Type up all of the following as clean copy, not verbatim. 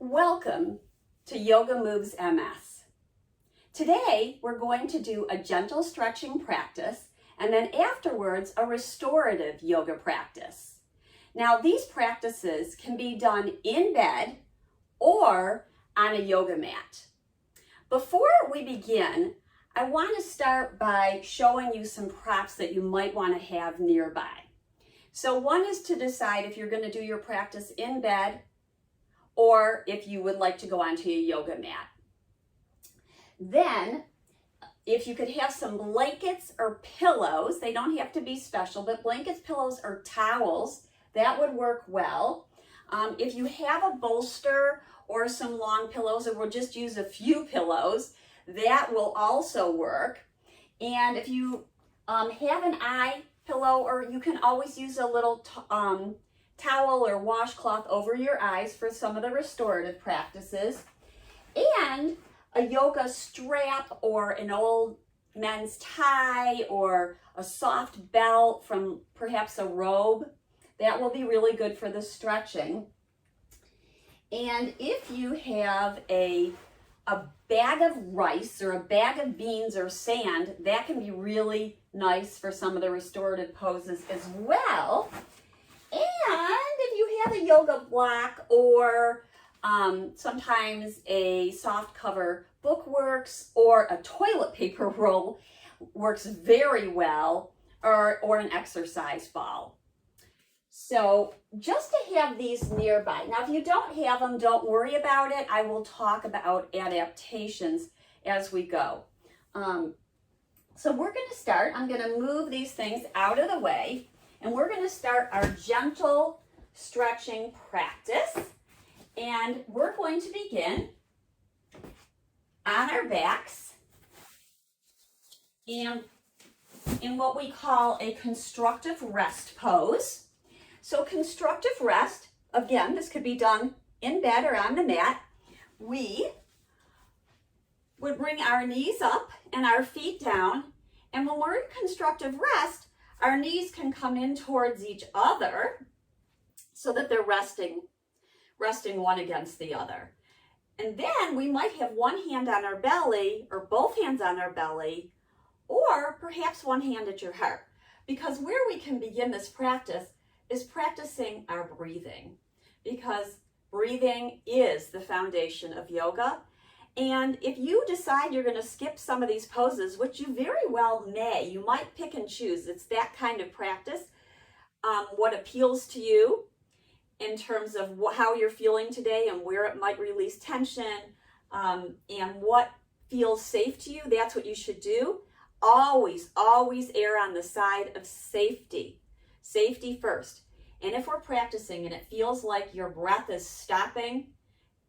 Welcome to Yoga Moves MS. Today we're going to do a gentle stretching practice and then afterwards a restorative yoga practice. Now these practices can be done in bed or on a yoga mat. Before we begin, I want to start by showing you some props that you might want to have nearby. So one is to decide if you're going to do your practice in bed or if you would like to go onto a yoga mat. Then, if you could have some blankets or pillows, they don't have to be special, but blankets, pillows, or towels, that would work well. If you have a bolster or some long pillows, or we'll just use a few pillows, that will also work. And if you have an eye pillow, or you can always use a little towel or washcloth over your eyes for some of the restorative practices, and a yoga strap or an old men's tie or a soft belt from perhaps a robe. That will be really good for the stretching. And if you have a bag of rice or a bag of beans or sand, that can be really nice for some of the restorative poses as well. And if you have a yoga block or sometimes a soft cover book works, or a toilet paper roll works very well, or an exercise ball. So just to have these nearby. Now if you don't have them, don't worry about it. I will talk about adaptations as we go. So we're going to start. I'm going to move these things out of the way. And we're going to start our gentle stretching practice. And we're going to begin on our backs and in what we call a constructive rest pose. So constructive rest, again, this could be done in bed or on the mat. We would bring our knees up and our feet down. And when we're in constructive rest, our knees can come in towards each other so that they're resting one against the other. And then we might have one hand on our belly or both hands on our belly, or perhaps one hand at your heart. Because where we can begin this practice is practicing our breathing, because breathing is the foundation of yoga. And if you decide you're going to skip some of these poses, which you very well may, you might pick and choose. It's that kind of practice. What appeals to you in terms of how you're feeling today and where it might release tension, and what feels safe to you, that's what you should do. Always, always err on the side of safety. Safety first. And if we're practicing and it feels like your breath is stopping,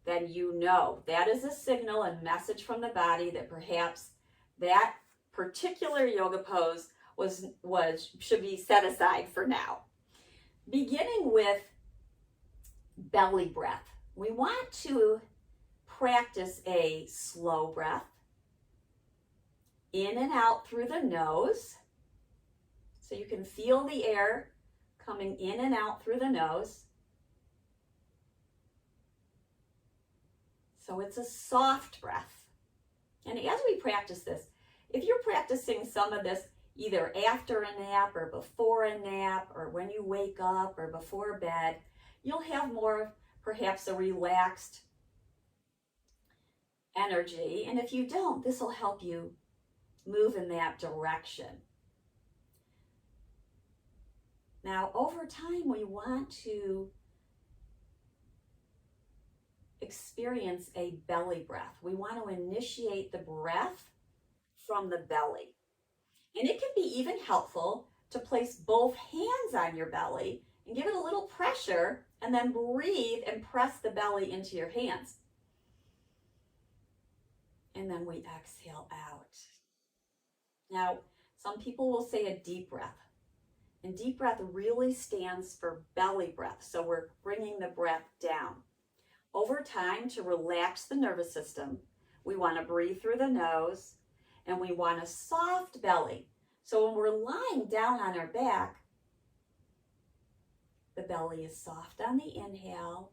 then you know that is a signal and message from the body that perhaps that particular yoga pose should be set aside for now. Beginning with belly breath. We want to practice a slow breath in and out through the nose. So you can feel the air coming in and out through the nose. So it's a soft breath. And as we practice this, if you're practicing some of this either after a nap or before a nap or when you wake up or before bed, you'll have more, perhaps a relaxed energy. And if you don't, this will help you move in that direction. Now, over time, we want to experience a belly breath. We want to initiate the breath from the belly. And it can be even helpful to place both hands on your belly and give it a little pressure, and then breathe and press the belly into your hands. And then we exhale out. Now, some people will say a deep breath. And deep breath really stands for belly breath. So we're bringing the breath down. Over time, to relax the nervous system, we want to breathe through the nose, and we want a soft belly. So when we're lying down on our back, the belly is soft on the inhale,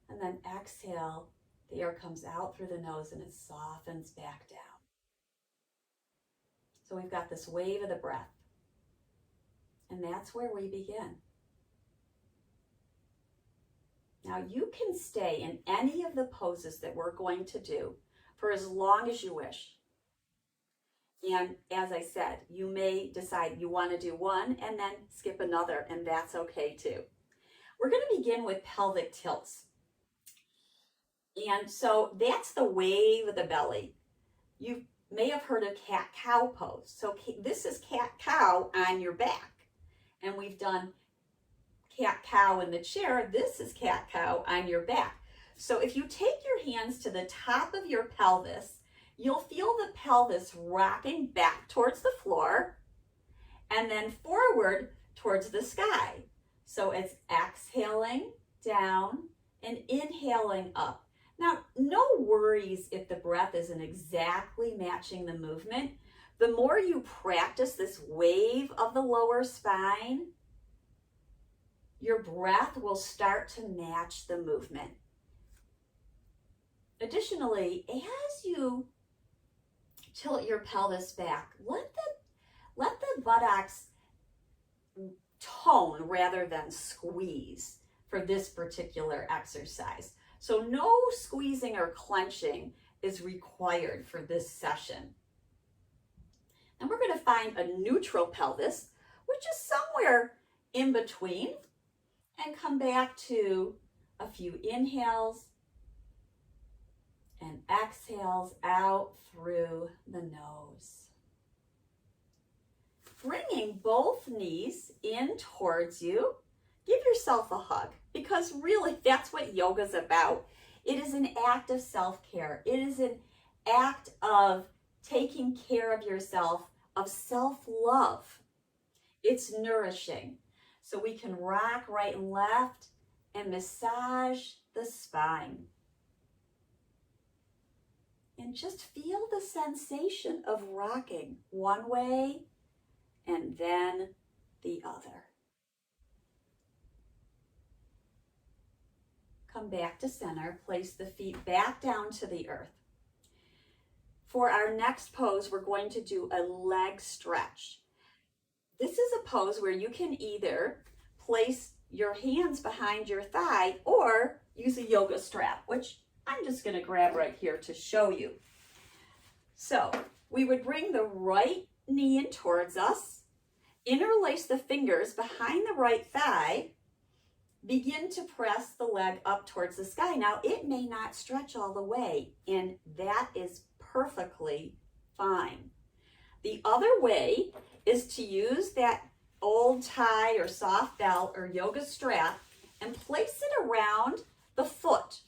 and then exhale, The air comes out through the nose and it softens back down. So we've got this wave of the breath. And that's where we begin. Now you can stay in any of the poses that we're going to do for as long as you wish. And as I said, you may decide you want to do one and then skip another, and that's okay too. We're going to begin with pelvic tilts. And so that's the wave of the belly. You may have heard of cat-cow pose. So this is cat-cow on your back. And we've done cat-cow in the chair. This is cat-cow on your back. So if you take your hands to the top of your pelvis, you'll feel the pelvis rocking back towards the floor and then forward towards the sky. So it's exhaling down and inhaling up. Now, no worries if the breath isn't exactly matching the movement. The more you practice this wave of the lower spine, your breath will start to match the movement. Additionally, as you tilt your pelvis back, let the buttocks tone rather than squeeze for this particular exercise. So no squeezing or clenching is required for this session. And we're going to find a neutral pelvis, which is somewhere in between, and come back to a few inhales and exhales out through the nose. Bringing both knees in towards you, give yourself a hug, because really that's what yoga's about. It is an act of self-care. It is an act of taking care of yourself, of self-love. It's nourishing. So we can rock right and left and massage the spine. And just feel the sensation of rocking one way and then the other. Come back to center, place the feet back down to the earth. For our next pose, we're going to do a leg stretch. This is a pose where you can either place your hands behind your thigh or use a yoga strap, which I'm just going to grab right here to show you. So we would bring the right knee in towards us, interlace the fingers behind the right thigh, begin to press the leg up towards the sky. Now, it may not stretch all the way, and that is perfectly fine. The other way is to use that old tie or soft belt or yoga strap and place it around the foot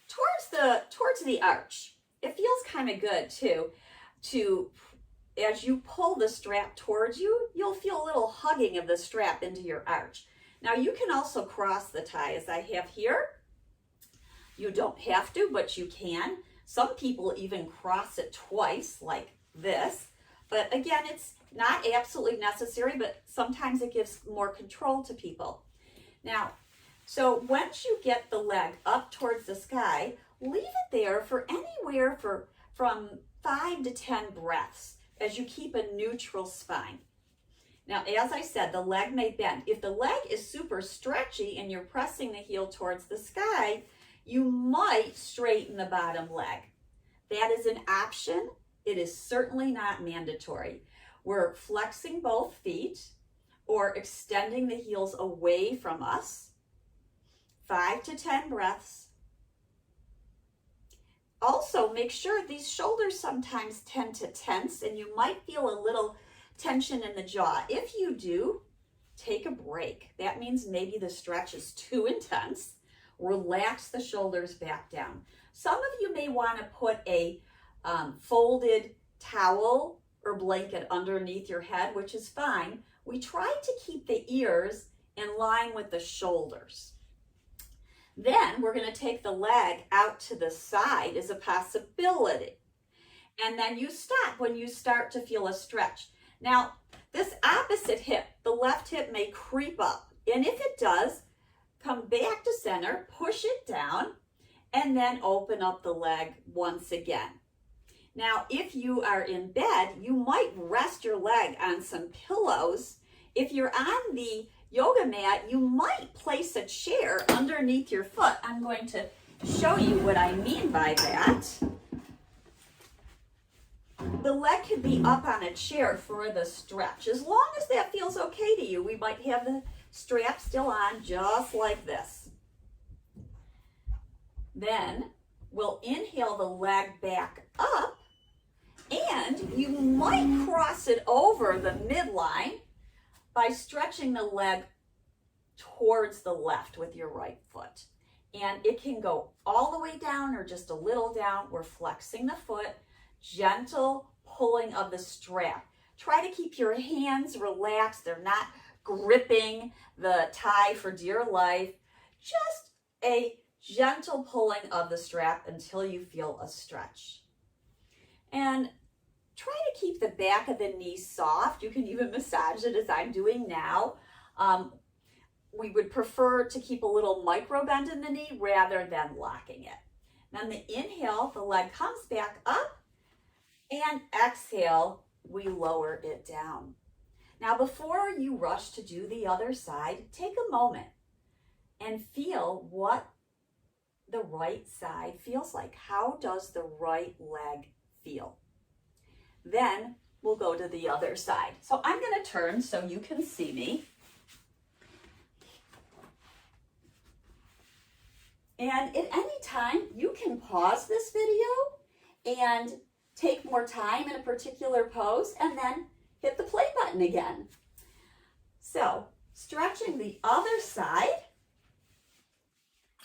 towards the arch. It feels kind of good too. As you pull the strap towards you, you'll feel a little hugging of the strap into your arch. Now you can also cross the tie as I have here. You don't have to, but you can. Some people even cross it twice like this. But again, it's not absolutely necessary, but sometimes it gives more control to people. Now, so once you get the leg up towards the sky, leave it there for anywhere from 5 to 10 breaths as you keep a neutral spine. Now, as I said, the leg may bend. If the leg is super stretchy and you're pressing the heel towards the sky, you might straighten the bottom leg. That is an option. It is certainly not mandatory. We're flexing both feet or extending the heels away from us. 5 to 10 breaths. Also, make sure these shoulders sometimes tend to tense and you might feel a little tension in the jaw. If you do, take a break. That means maybe the stretch is too intense. Relax the shoulders back down. Some of you may want to put a folded towel or blanket underneath your head, which is fine. We try to keep the ears in line with the shoulders. Then we're going to take the leg out to the side as a possibility. And then you stop when you start to feel a stretch. Now, this opposite hip, the left hip may creep up. And if it does, come back to center, push it down, and then open up the leg once again. Now, if you are in bed, you might rest your leg on some pillows. If you're on the yoga mat, you might place a chair underneath your foot. I'm going to show you what I mean by that. The leg could be up on a chair for the stretch. As long as that feels okay to you, we might have the strap still on just like this. Then we'll inhale the leg back up, and you might cross it over the midline by stretching the leg towards the left with your right foot. And it can go all the way down or just a little down. We're flexing the foot, gentle pulling of the strap. Try to keep your hands relaxed. They're not gripping the tie for dear life. Just a gentle pulling of the strap until you feel a stretch. And try to keep the back of the knee soft. You can even massage it as I'm doing now. We would prefer to keep a little micro bend in the knee rather than locking it. Then the inhale, the leg comes back up, and exhale, we lower it down. Now, before you rush to do the other side, take a moment and feel what the right side feels like. How does the right leg feel? Then we'll go to the other side. So I'm going to turn so you can see me. And at any time, you can pause this video and take more time in a particular pose and then hit the play button again. So, stretching the other side,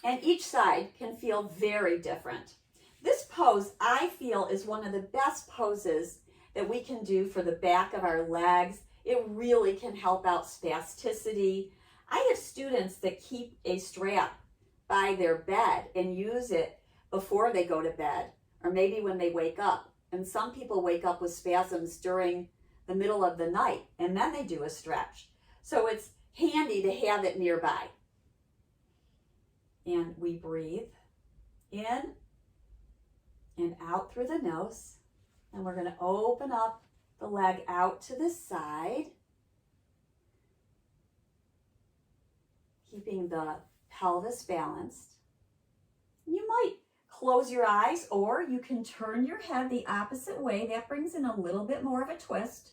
and each side can feel very different. This pose, I feel, is one of the best poses that we can do for the back of our legs. It really can help out spasticity. I have students that keep a strap by their bed and use it before they go to bed, or maybe when they wake up. And some people wake up with spasms during the middle of the night, and then they do a stretch. So it's handy to have it nearby. And we breathe in and out through the nose. And we're going to open up the leg out to the side, keeping the pelvis balanced. You might close your eyes, or you can turn your head the opposite way. That brings in a little bit more of a twist.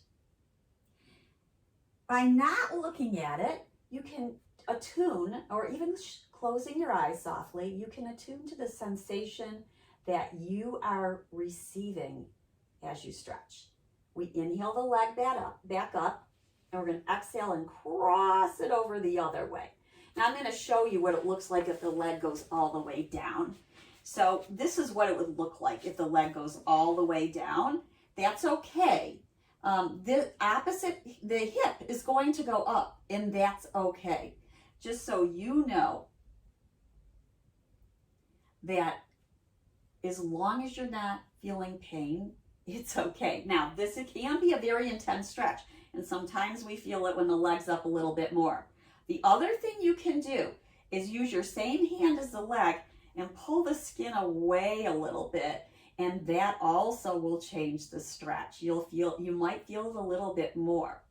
By not looking at it, you can attune, or even closing your eyes softly, you can attune to the sensation that you are receiving as you stretch. We inhale the leg back up, and we're going to exhale and cross it over the other way. Now I'm going to show you what it looks like if the leg goes all the way down. So this is what it would look like if the leg goes all the way down. That's okay. The hip is going to go up, and that's okay. Just so you know that as long as you're not feeling pain, it's okay. Now, this can be a very intense stretch, and sometimes we feel it when the leg's up a little bit more. The other thing you can do is use your same hand as the leg and pull the skin away a little bit, and that also will change the stretch. You might feel it a little bit more.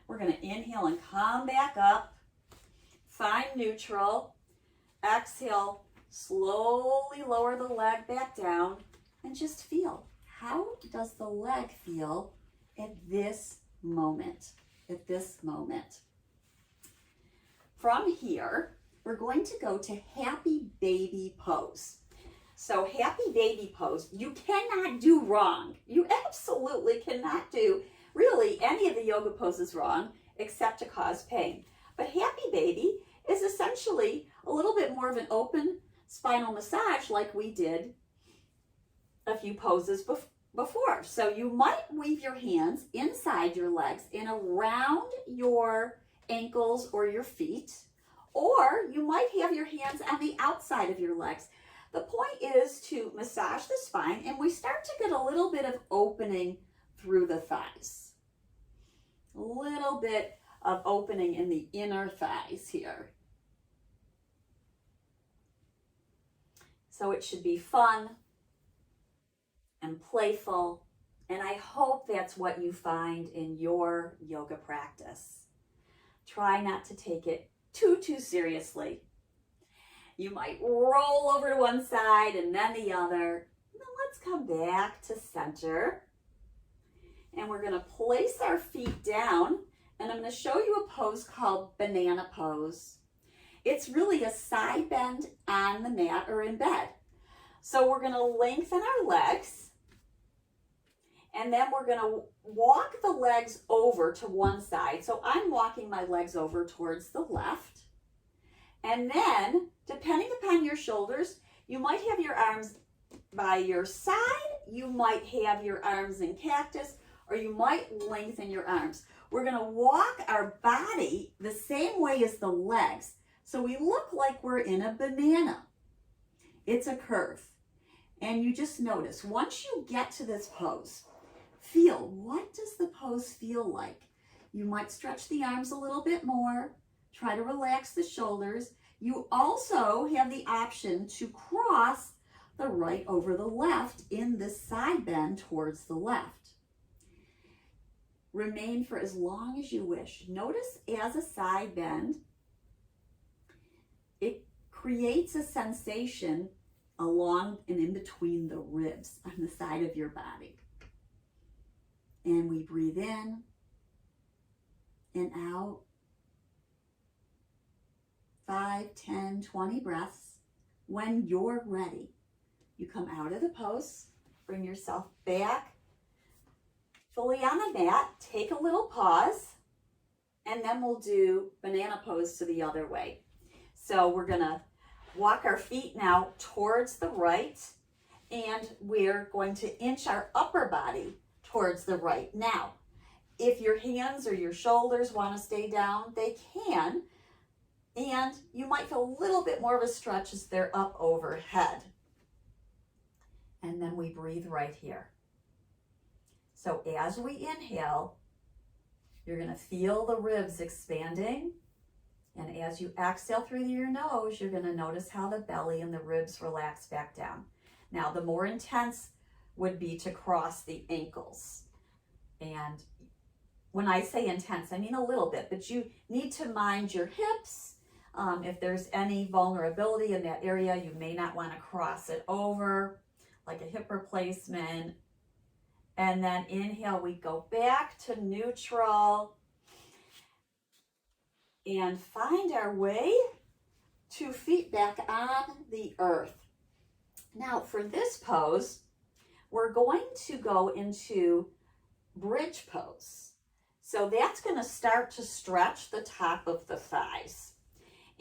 We're going to inhale and come back up, find neutral, exhale, slowly lower the leg back down, and just feel, how does the leg feel at this moment? From here, we're going to go to happy baby pose. So happy baby pose, you cannot do wrong. You absolutely cannot do really any of the yoga poses wrong except to cause pain. But happy baby is essentially a little bit more of an open spinal massage like we did a few poses before. So you might weave your hands inside your legs and around your ankles or your feet, or you might have your hands on the outside of your legs. The point is to massage the spine, and we start to get a little bit of opening through the thighs. A little bit of opening in the inner thighs here. So it should be fun and playful. And I hope that's what you find in your yoga practice. Try not to take it too seriously. You might roll over to one side and then the other. Now let's come back to center. And we're going to place our feet down. And I'm going to show you a pose called banana pose. It's really a side bend on the mat or in bed. So we're going to lengthen our legs. And then we're going to walk the legs over to one side. So I'm walking my legs over towards the left. And then, depending upon your shoulders, you might have your arms by your side, you might have your arms in cactus, or you might lengthen your arms. We're going to walk our body the same way as the legs. So we look like we're in a banana. It's a curve. And you just notice, once you get to this pose, feel, what does the pose feel like? You might stretch the arms a little bit more. Try to relax the shoulders. You also have the option to cross the right over the left in this side bend towards the left. Remain for as long as you wish. Notice as a side bend, it creates a sensation along and in between the ribs on the side of your body. And we breathe in and out. 5, 10, 20 breaths. When you're ready, you come out of the pose, bring yourself back fully on the mat, take a little pause, and then we'll do banana pose to the other way. So we're gonna walk our feet now towards the right, and we're going to inch our upper body towards the right. Now, if your hands or your shoulders want to stay down, they can. And you might feel a little bit more of a stretch as they're up overhead. And then we breathe right here. So as we inhale, you're going to feel the ribs expanding. And as you exhale through your nose, you're going to notice how the belly and the ribs relax back down. Now, the more intense would be to cross the ankles. And when I say intense, I mean a little bit, but you need to mind your hips. If there's any vulnerability in that area, you may not want to cross it over, like a hip replacement. And then inhale, we go back to neutral and find our way to feet back on the earth. Now for this pose, we're going to go into bridge pose. So that's going to start to stretch the top of the thighs.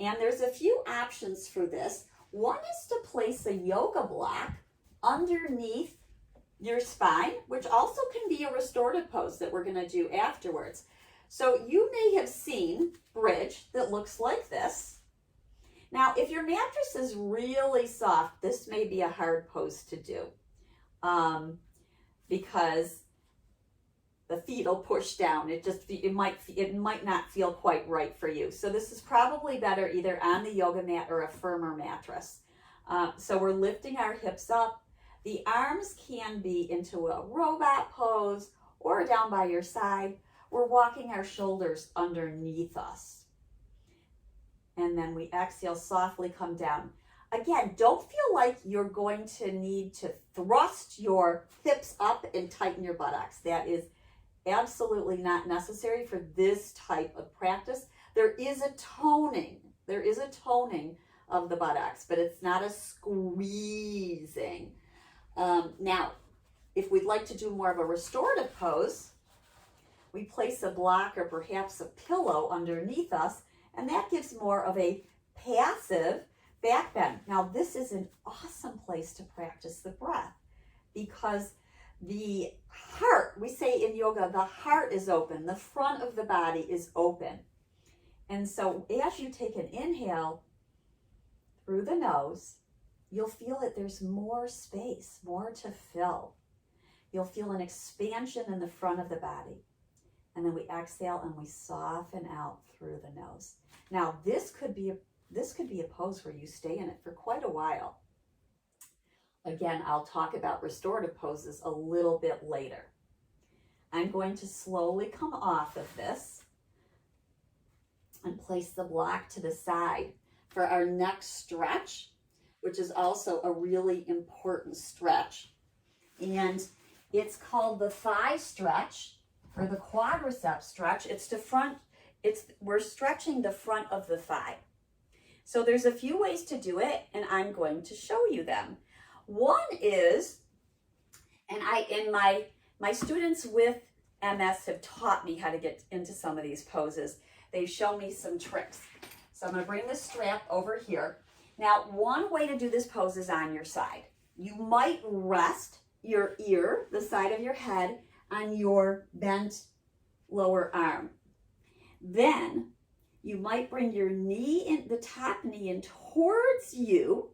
And there's a few options for this. One is to place a yoga block underneath your spine, which also can be a restorative pose that we're going to do afterwards. So you may have seen bridge that looks like this. Now, if your mattress is really soft, this may be a hard pose to do because the feet will push down. It might not feel quite right for you. So this is probably better either on the yoga mat or a firmer mattress. So we're lifting our hips up. The arms can be into a robot pose or down by your side. We're walking our shoulders underneath us. And then we exhale, softly come down. Again, don't feel like you're going to need to thrust your hips up and tighten your buttocks. That is absolutely not necessary for this type of practice. There is a toning of the buttocks, but it's not a squeezing. Now, if we'd like to do more of a restorative pose, we place a block or perhaps a pillow underneath us, and that gives more of a passive back bend. Now, this is an awesome place to practice the breath because the heart, we say in yoga, the heart is open, the front of the body is open. And so as you take an inhale through the nose, you'll feel that there's more space, more to fill. You'll feel an expansion in the front of the body. And then we exhale and we soften out through the nose. Now, this could be a pose where you stay in it for quite a while. Again, I'll talk about restorative poses a little bit later. I'm going to slowly come off of this and place the block to the side for our next stretch, which is also a really important stretch. And it's called the thigh stretch or the quadricep stretch. We're stretching the front of the thigh. So there's a few ways to do it, and I'm going to show you them. One is, and my students with MS have taught me how to get into some of these poses. They show me some tricks. So I'm going to bring this strap over here. Now, one way to do this pose is on your side. You might rest your ear, the side of your head, on your bent lower arm. Then you might bring your knee in, the top knee in towards you,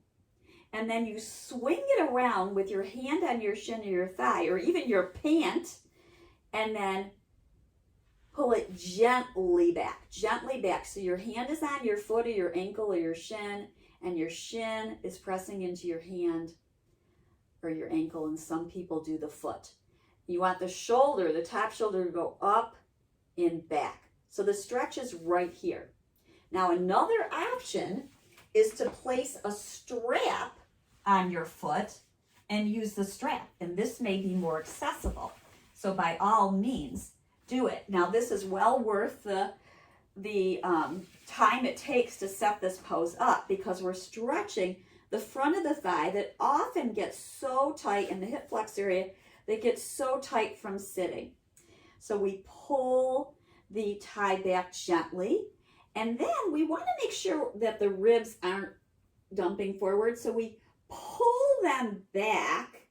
and then you swing it around with your hand on your shin or your thigh or even your pant, and then pull it gently back. So your hand is on your foot or your ankle or your shin, and your shin is pressing into your hand or your ankle, and some people do the foot. You want the shoulder, the top shoulder, to go up and back. So the stretch is right here. Now another option is to place a strap on your foot and use the strap, and this may be more accessible. So by all means, do it. Now this is well worth the time it takes to set this pose up, because we're stretching the front of the thigh that often gets so tight in the hip flex area that gets so tight from sitting. So we pull the thigh back gently, and then we want to make sure that the ribs aren't dumping forward. So we pull them back,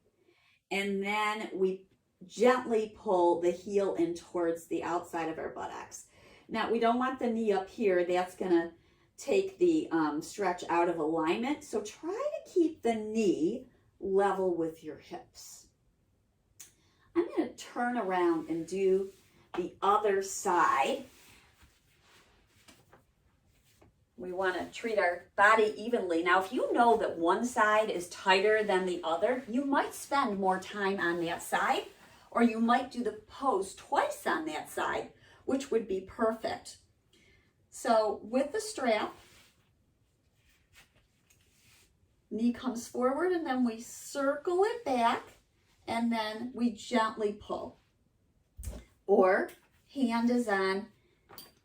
and then we gently pull the heel in towards the outside of our buttocks. Now, we don't want the knee up here. That's going to take the stretch out of alignment. So try to keep the knee level with your hips. I'm going to turn around and do the other side. We want to treat our body evenly. Now, if you know that one side is tighter than the other, you might spend more time on that side, or you might do the pose twice on that side, which would be perfect. So with the strap, knee comes forward, and then we circle it back, and then we gently pull. Or hand is on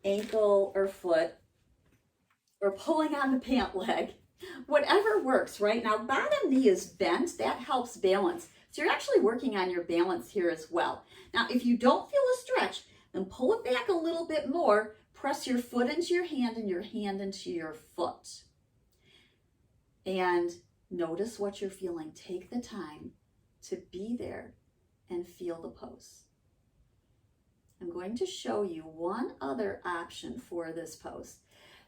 ankle or foot, or pulling on the pant leg. Whatever works, right? Now, bottom knee is bent. That helps balance. So you're actually working on your balance here as well. Now, if you don't feel a stretch, then pull it back a little bit more. Press your foot into your hand and your hand into your foot. And notice what you're feeling. Take the time to be there and feel the pose. I'm going to show you one other option for this pose.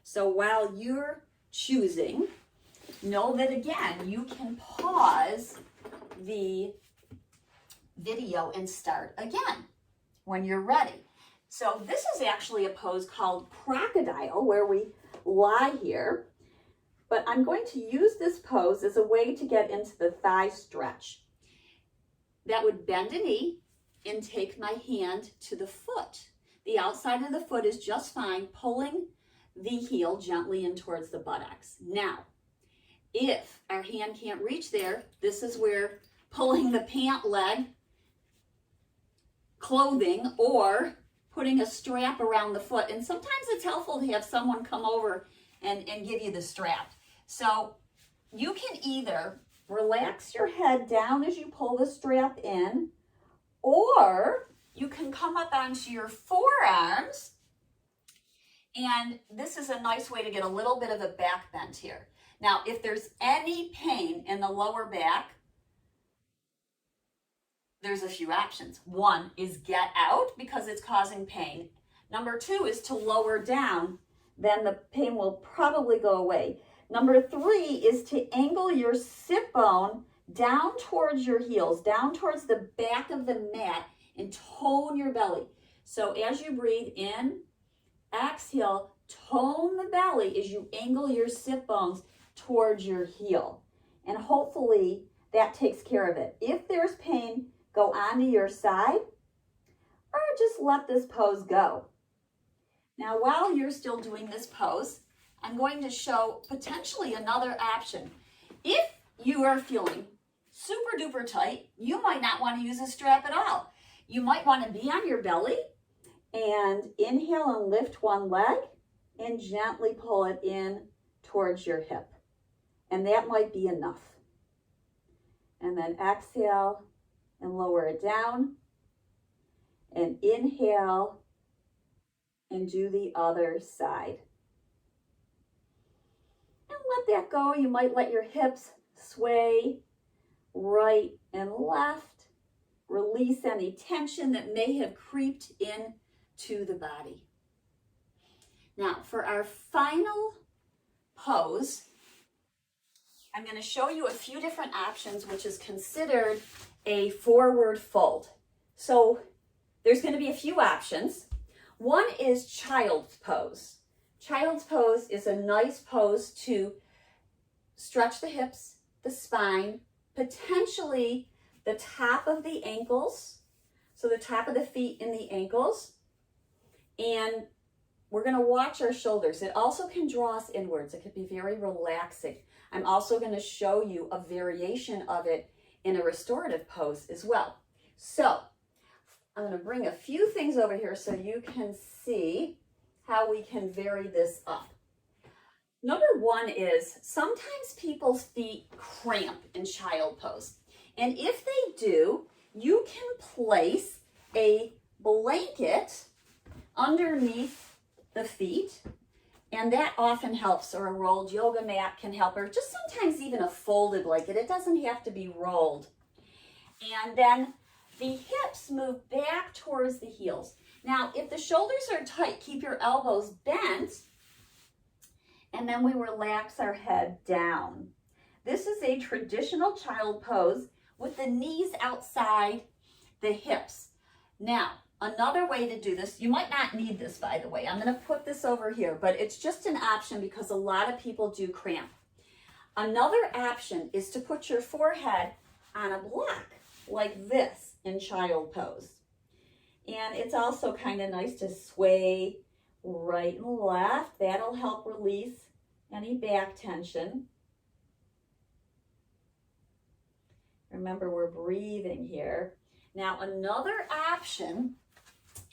So while you're choosing, know that again, you can pause the video and start again when you're ready. So this is actually a pose called crocodile, where we lie here, but I'm going to use this pose as a way to get into the thigh stretch. That would bend a knee and take my hand to the foot. The outside of the foot is just fine, pulling the heel gently in towards the buttocks. Now, if our hand can't reach there, this is where pulling the pant leg, clothing, or putting a strap around the foot. And sometimes it's helpful to have someone come over and give you the strap. So you can either relax your head down as you pull the strap in, or you can come up onto your forearms. And this is a nice way to get a little bit of a back bend here. Now, if there's any pain in the lower back, there's a few options. One is get out because it's causing pain. Number two is to lower down, then the pain will probably go away. Number three is to angle your sit bone down towards your heels, down towards the back of the mat, and tone your belly. So as you breathe in, exhale, tone the belly as you angle your sit bones towards your heel. And hopefully that takes care of it. If there's pain, go onto your side or just let this pose go. Now, while you're still doing this pose, I'm going to show potentially another option. If you are feeling super duper tight, you might not want to use a strap at all. You might want to be on your belly and inhale and lift one leg and gently pull it in towards your hip. And that might be enough. And then exhale and lower it down. And inhale and do the other side. And let that go. You might let your hips sway right and left. Release any tension that may have creeped in to the body. Now, for our final pose, I'm going to show you a few different options, which is considered a forward fold. So there's going to be a few options. One is child's pose. Child's pose is a nice pose to stretch the hips, the spine, potentially the top of the ankles, so the top of the feet and the ankles, and we're going to watch our shoulders. It also can draw us inwards. It can be very relaxing. I'm also going to show you a variation of it in a restorative pose as well. So I'm going to bring a few things over here so you can see how we can vary this up. Number one is sometimes people's feet cramp in child pose. And if they do, you can place a blanket underneath the feet, and that often helps, or a rolled yoga mat can help, or just sometimes even a folded blanket. It doesn't have to be rolled. And then the hips move back towards the heels. Now, if the shoulders are tight, keep your elbows bent, and then we relax our head down. This is a traditional child pose with the knees outside the hips. Now, another way to do this, you might not need this, by the way. I'm going to put this over here, but it's just an option because a lot of people do cramp. Another option is to put your forehead on a block like this in child pose. And it's also kind of nice to sway right and left. That'll help release any back tension. Remember, we're breathing here. Now, another option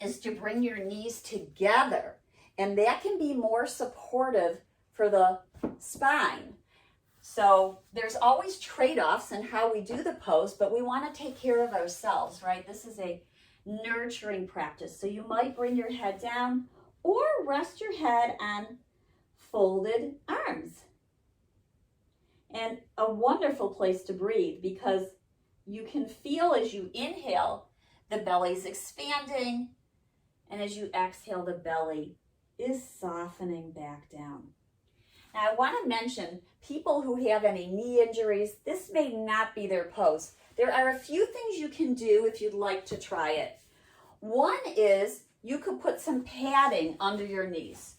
is to bring your knees together, and that can be more supportive for the spine. So there's always trade-offs in how we do the pose, but we want to take care of ourselves, right? This is a nurturing practice. So you might bring your head down or rest your head on folded arms. And a wonderful place to breathe because you can feel as you inhale, the belly's expanding, and as you exhale, the belly is softening back down. Now, I want to mention people who have any knee injuries, this may not be their pose. There are a few things you can do if you'd like to try it. One is you could put some padding under your knees,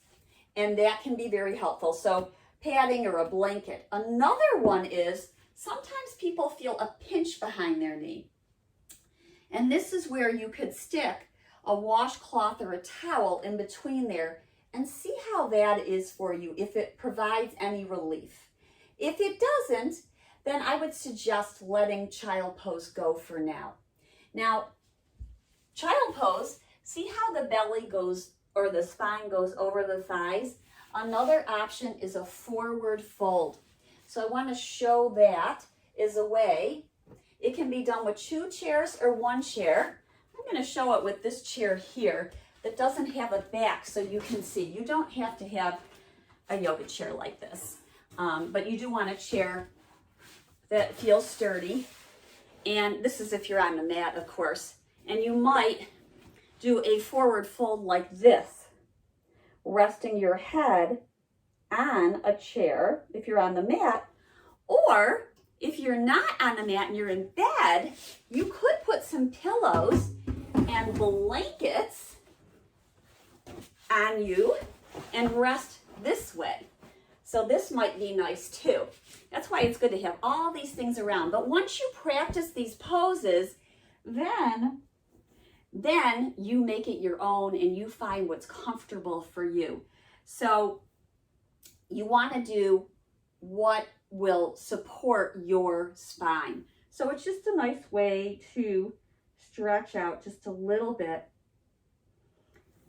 and that can be very helpful. So padding or a blanket. Another one is sometimes people feel a pinch behind their knee. And this is where you could stick a washcloth or a towel in between there and see how that is for you, if it provides any relief. If it doesn't, then I would suggest letting child pose go for now. Now, child pose, see how the belly goes, or the spine goes over the thighs? Another option is a forward fold. So I want to show that is a way. It can be done with 2 chairs or 1 chair. I'm going to show it with this chair here that doesn't have a back so you can see. You don't have to have a yoga chair like this, but you do want a chair that feels sturdy. And this is if you're on the mat, of course. And you might do a forward fold like this, resting your head on a chair if you're on the mat, or if you're not on the mat and you're in bed, you could put some pillows and blankets on you and rest this way. So this might be nice too. That's why it's good to have all these things around. But once you practice these poses, then you make it your own and you find what's comfortable for you. So you want to do what will support your spine. So it's just a nice way to stretch out just a little bit.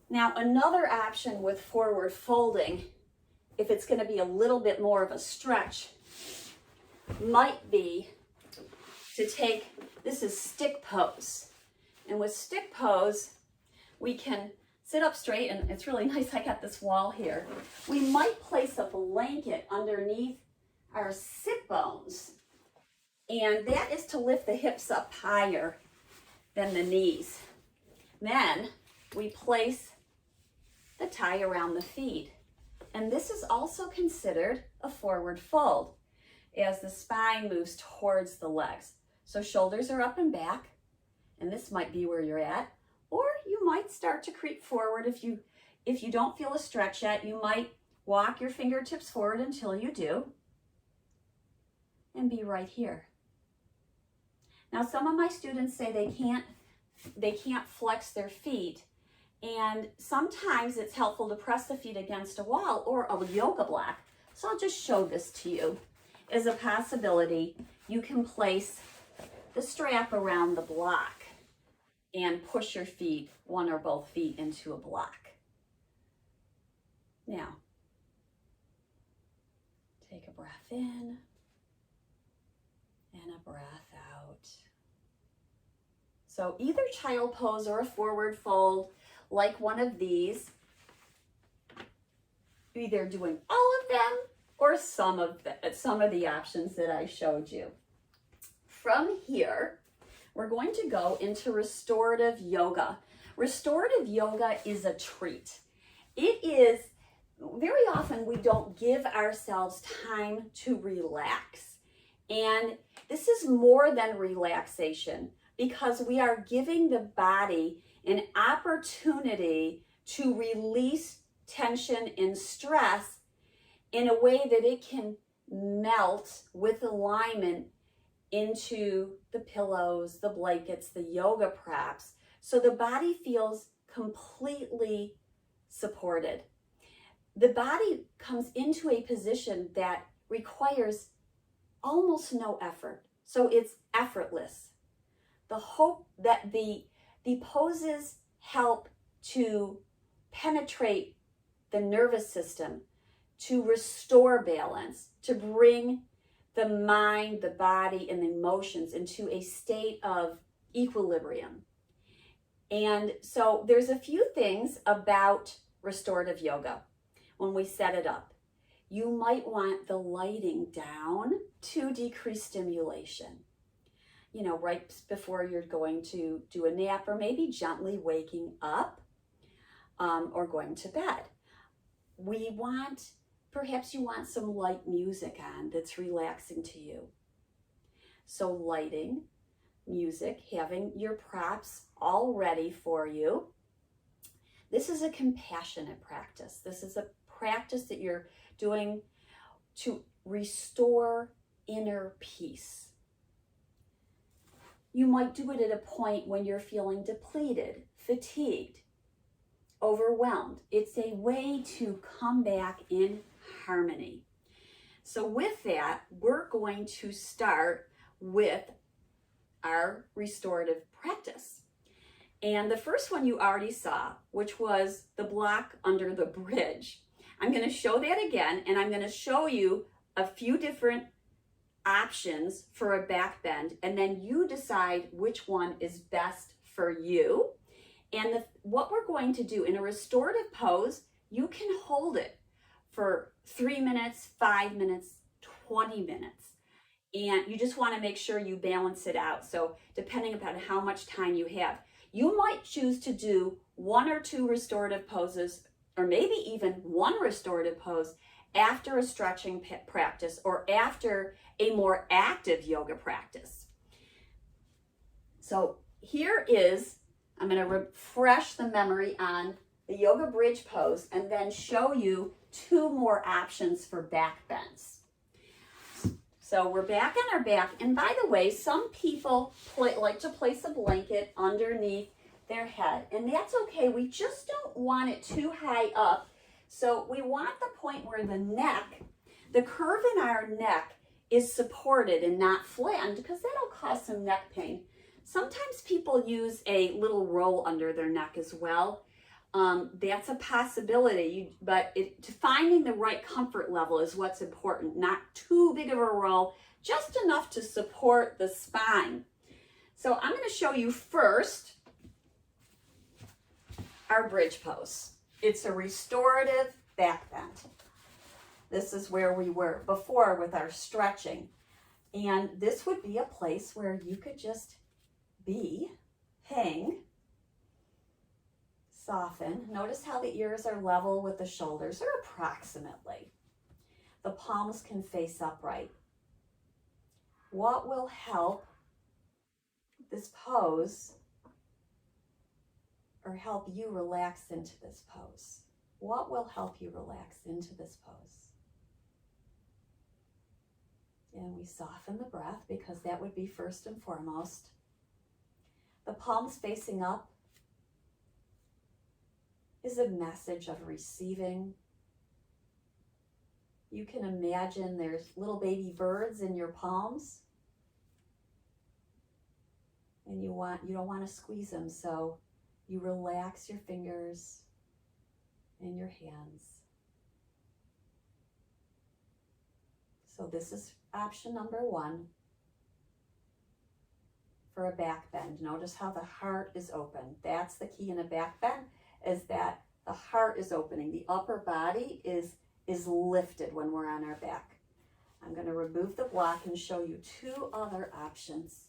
Now, another option with forward folding, if it's going to be a little bit more of a stretch, might be to take, this is stick pose. And with stick pose, we can sit up straight, and it's really nice, I got this wall here. We might place a blanket underneath our sit bones, and that is to lift the hips up higher than the knees. Then we place the tie around the feet. And this is also considered a forward fold as the spine moves towards the legs. So shoulders are up and back, and this might be where you're at, or you might start to creep forward. If you don't feel a stretch yet, you might walk your fingertips forward until you do, and be right here. Now, some of my students say they can't flex their feet, and sometimes it's helpful to press the feet against a wall or a yoga block. So I'll just show this to you as a possibility. You can place the strap around the block and push your feet, one or both feet, into a block. Now, take a breath in and a breath out. So either child pose or a forward fold, like one of these, either doing all of them or some of the options that I showed you. From here, we're going to go into restorative yoga. Restorative yoga is a treat. It is, very often we don't give ourselves time to relax. And this is more than relaxation, because we are giving the body an opportunity to release tension and stress in a way that it can melt with alignment into the pillows, the blankets, the yoga props, so the body feels completely supported. The body comes into a position that requires almost no effort, so it's effortless. The hope that the poses help to penetrate the nervous system, to restore balance, to bring the mind, the body, and the emotions into a state of equilibrium. And so there's a few things about restorative yoga when we set it up. You might want the lighting down to decrease stimulation. You know, right before you're going to do a nap, or maybe gently waking up or going to bed. Perhaps you want some light music on that's relaxing to you. So lighting, music, having your props all ready for you. This is a compassionate practice. This is a practice that you're doing to restore inner peace. You might do it at a point when you're feeling depleted, fatigued, overwhelmed. It's a way to come back in harmony. So with that, we're going to start with our restorative practice. And the first one you already saw, which was the block under the bridge. I'm going to show that again, and I'm going to show you a few different options for a back bend, and then you decide which one is best for you. And what we're going to do in a restorative pose, you can hold it for 3 minutes, 5 minutes, 20 minutes. And you just want to make sure you balance it out. So depending upon how much time you have, you might choose to do 1 or 2 restorative poses, or maybe even 1 restorative pose after a stretching practice or after a more active yoga practice. So here is, I'm going to refresh the memory on the yoga bridge pose, and then show you 2 more options for back bends. So we're back on our back, and by the way, some people like to place a blanket underneath their head, and that's okay. We just don't want it too high up. So we want the point where the neck, the curve in our neck is supported and not flattened, because that'll cause some neck pain. Sometimes people use a little roll under their neck as well. That's a possibility, but finding the right comfort level is what's important. Not too big of a roll, just enough to support the spine. So I'm going to show you first our bridge pose. It's a restorative back bend. This is where we were before with our stretching. And this would be a place where you could just hang, soften. Notice how the ears are level with the shoulders, or approximately. The palms can face upright. What will help this pose, or help you relax into this pose? What will help you relax into this pose? And we soften the breath, because that would be first and foremost. The palms facing up is a message of receiving. You can imagine there's little baby birds in your palms, and you don't want to squeeze them, so you relax your fingers and your hands. So this is option number 1 for a back bend. Notice how the heart is open. That's the key in a back bend, is that the heart is opening. The upper body is lifted when we're on our back. I'm going to remove the block and show you 2 other options.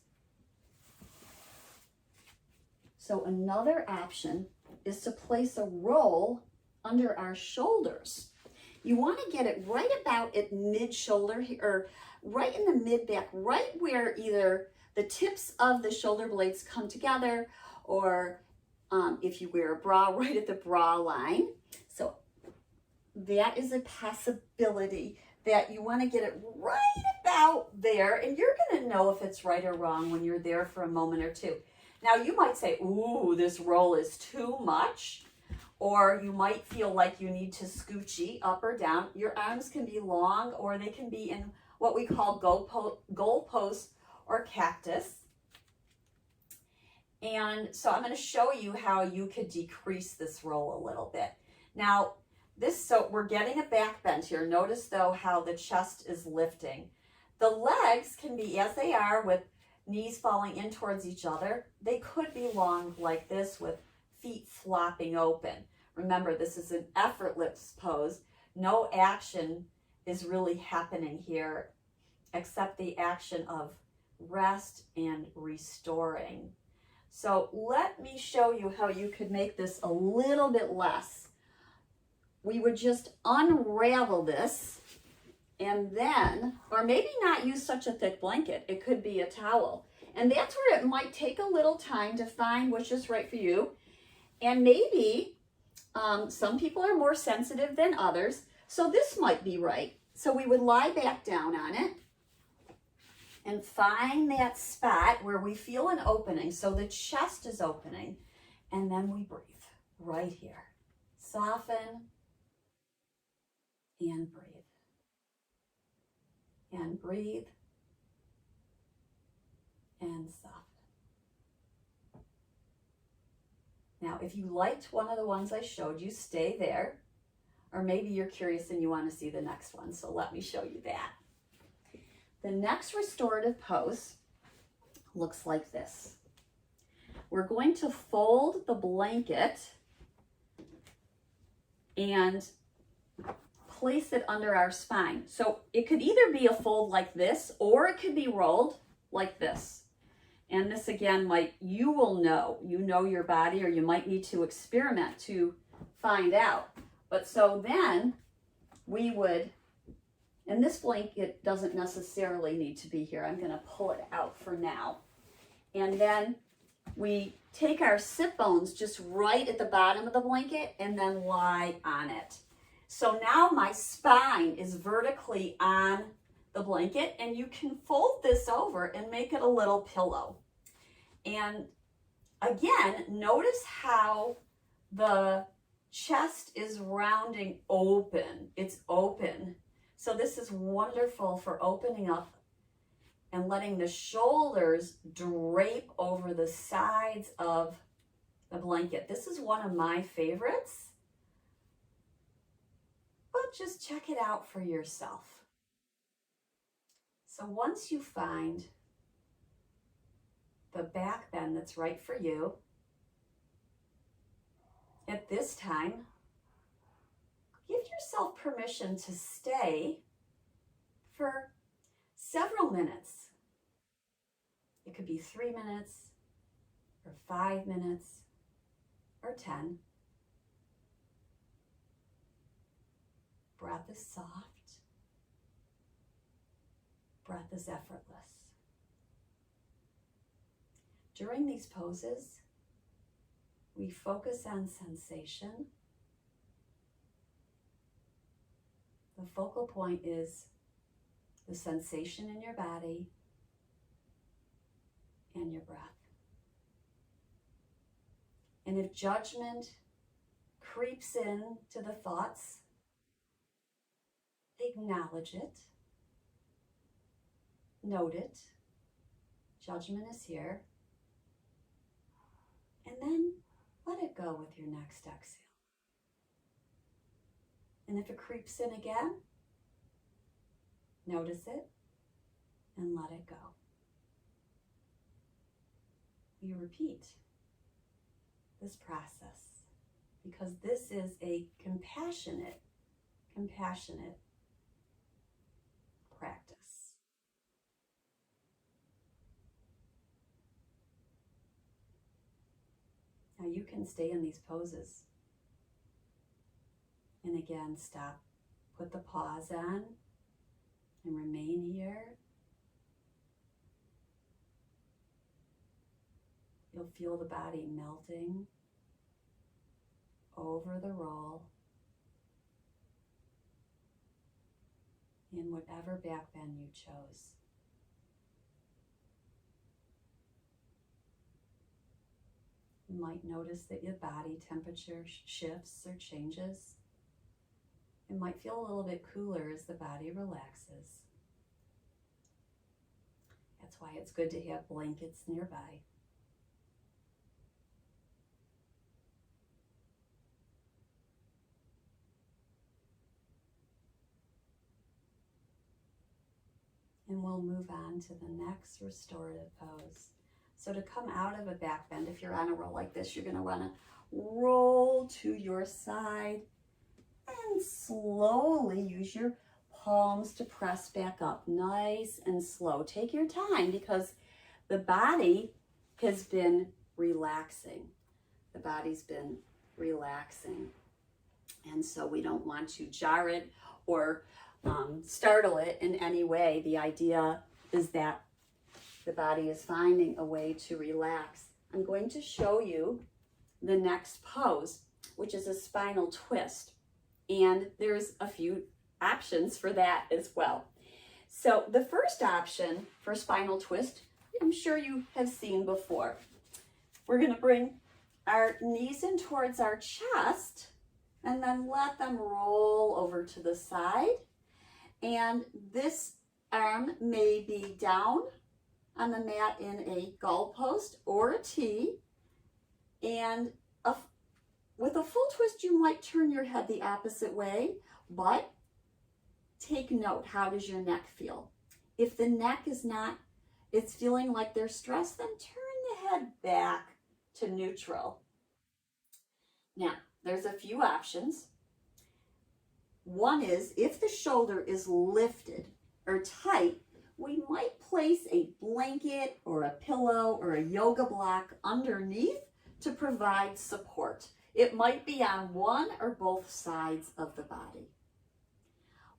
So another option is to place a roll under our shoulders. You want to get it right about at mid-shoulder, or right in the mid-back, right where either the tips of the shoulder blades come together, or if you wear a bra, right at the bra line. So that is a possibility, that you want to get it right about there, and you're going to know if it's right or wrong when you're there for a moment or 2. Now you might say, ooh, this roll is too much, or you might feel like you need to scoochie up or down. Your arms can be long, or they can be in what we call goalpost or cactus. And so I'm going to show you how you could decrease this roll a little bit. Now, so we're getting a back bend here. Notice though how the chest is lifting. The legs can be as they are, with knees falling in towards each other. They could be long like this, with feet flopping open. Remember, this is an effortless pose. No action is really happening here except the action of rest and restoring. So let me show you how you could make this a little bit less. We would just unravel this, and then, or maybe not use such a thick blanket. It could be a towel. And that's where it might take a little time to find which is right for you. And maybe some people are more sensitive than others, so this might be right. So we would lie back down on it and find that spot where we feel an opening. So the chest is opening, and then we breathe right here. Soften and breathe. And breathe and soften. Now, if you liked one of the ones I showed you, stay there. Or maybe you're curious and you want to see the next one, so let me show you that. The next restorative pose looks like this. We're going to fold the blanket and place it under our spine. So it could either be a fold like this, or it could be rolled like this. And this again, you will know, you know your body, or you might need to experiment to find out. But so then we would, and this blanket doesn't necessarily need to be here. I'm going to pull it out for now. And then we take our sit bones just right at the bottom of the blanket and then lie on it. So now my spine is vertically on the blanket, and you can fold this over and make it a little pillow. And again, notice how the chest is rounding open. It's open. So this is wonderful for opening up and letting the shoulders drape over the sides of the blanket. This is one of my favorites, but just check it out for yourself. So once you find the back bend that's right for you, at this time, give yourself permission to stay for several minutes. It could be 3 minutes, or 5 minutes, or 10. Breath is soft. Breath is effortless. During these poses, we focus on sensation. The focal point is the sensation in your body and your breath. And if judgment creeps in to the thoughts, acknowledge it, note it. Judgment is here. And then let it go with your next exhale. And if it creeps in again, notice it and let it go. We repeat this process because this is a compassionate practice. Now you can stay in these poses. And again, stop, put the pause on, and remain here. You'll feel the body melting over the roll in whatever back bend you chose. You might notice that your body temperature shifts or changes. It might feel a little bit cooler as the body relaxes. That's why it's good to have blankets nearby. And we'll move on to the next restorative pose. So to come out of a back bend, if you're on a roll like this, you're going to want to roll to your side and slowly use your palms to press back up, nice and slow. Take your time because the body has been relaxing. The body's been relaxing. And so we don't want to jar it or startle it in any way. The idea is that the body is finding a way to relax. I'm going to show you the next pose, which is a spinal twist. And there's a few options for that as well. So the first option for spinal twist, I'm sure you have seen before. We're going to bring our knees in towards our chest and then let them roll over to the side. And this arm may be down on the mat in a goalpost or a T. And with a full twist, you might turn your head the opposite way, but take note, how does your neck feel? If the neck is not, it's feeling like there's stress, then turn the head back to neutral. Now, there's a few options. One is, if the shoulder is lifted or tight, we might place a blanket or a pillow or a yoga block underneath to provide support. It might be on one or both sides of the body.